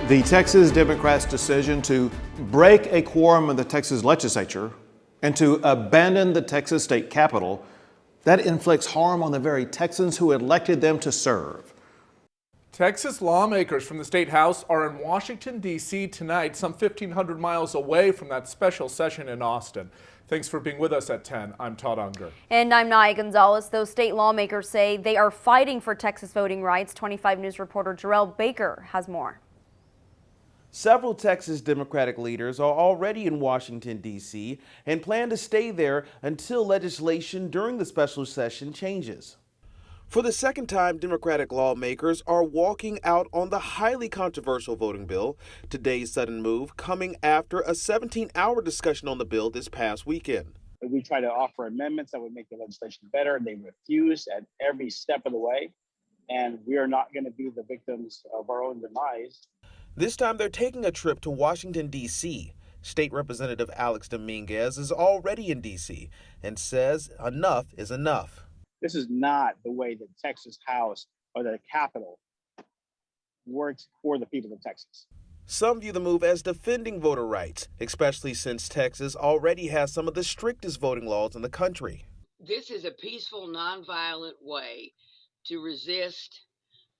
The Texas Democrats' decision to break a quorum of the Texas legislature and to abandon the Texas state capitol, that inflicts harm on the very Texans who elected them to serve. Texas lawmakers from the state house are in Washington, D.C. tonight, some 1,500 miles away from that special session in Austin. Thanks for being with us at 10. I'm Todd Unger. And I'm Naya Gonzalez. Those state lawmakers say they are fighting for Texas voting rights. 25 News reporter Jarrell Baker has more. Several Texas Democratic leaders are already in Washington, D.C. and plan to stay there until legislation during the special session changes. For the second time, Democratic lawmakers are walking out on the highly controversial voting bill. Today's sudden move coming after a 17-hour discussion on the bill this past weekend. We try to offer amendments that would make the legislation better. They refuse at every step of the way, and we are not going to be the victims of our own demise. This time they're taking a trip to Washington, D.C. State Representative Alex Dominguez is already in D.C. and says enough is enough. This is not the way the Texas House or the Capitol works for the people of Texas. Some view the move as defending voter rights, especially since Texas already has some of the strictest voting laws in the country. This is a peaceful, nonviolent way to resist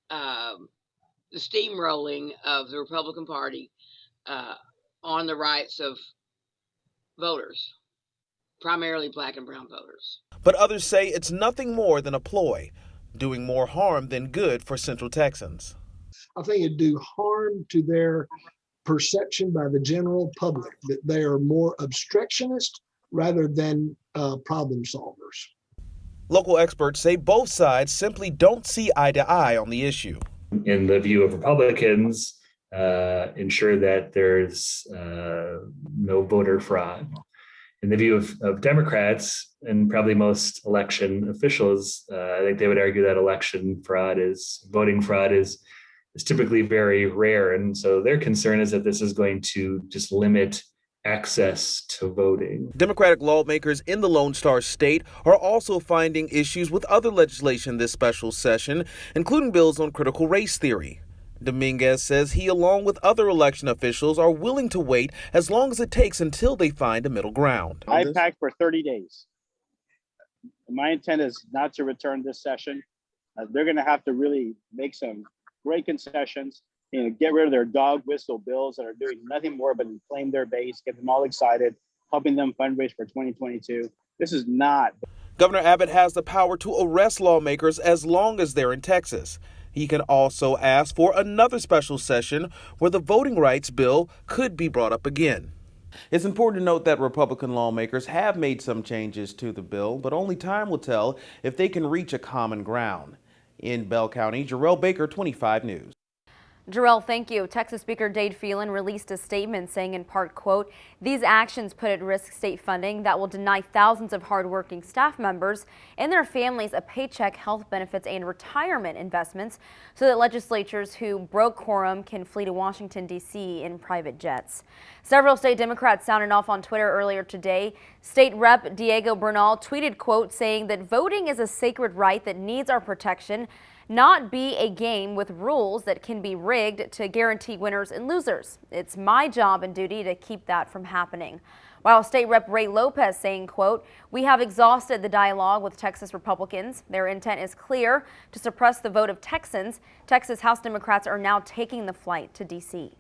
the steamrolling of the Republican Party on the rights of voters, primarily black and brown voters. But others say it's nothing more than a ploy, doing more harm than good for Central Texans. I think it'd do harm to their perception by the general public that they are more obstructionist rather than problem solvers. Local experts say both sides simply don't see eye to eye on the issue. In the view of Republicans, ensure that there's no voter fraud. In the view of Democrats and probably most election officials, I think they would argue that voting fraud is typically very rare. And so their concern is that this is going to just limit access to voting. Democratic lawmakers in the Lone Star State are also finding issues with other legislation this special session, including bills on critical race theory. Dominguez says he, along with other election officials, are willing to wait as long as it takes until they find a middle ground. I packed for 30 days. My intent is not to return this session. They're going to have to really make some great concessions, get rid of their dog whistle bills that are doing nothing more but inflame their base, get them all excited, helping them fundraise for 2022. This is not. Governor Abbott has the power to arrest lawmakers as long as they're in Texas. He can also ask for another special session where the voting rights bill could be brought up again. It's important to note that Republican lawmakers have made some changes to the bill, but only time will tell if they can reach a common ground. In Bell County, Jarrell Baker, 25 News. Jarrell, thank you. Texas Speaker Dade Phelan released a statement saying in part, quote, "These actions put at risk state funding that will deny thousands of hardworking staff members and their families a paycheck, health benefits, and retirement investments so that legislatures who broke quorum can flee to Washington, D.C. in private jets." Several state Democrats sounded off on Twitter earlier today. State Rep Diego Bernal tweeted, quote, saying that voting is a sacred right that needs our protection, not be a game with rules that can be rigged to guarantee winners and losers. It's my job and duty to keep that from happening. While State Rep Ray Lopez saying, quote, "We have exhausted the dialogue with Texas Republicans. Their intent is clear: to suppress the vote of Texans. Texas House Democrats are now taking the flight to D.C."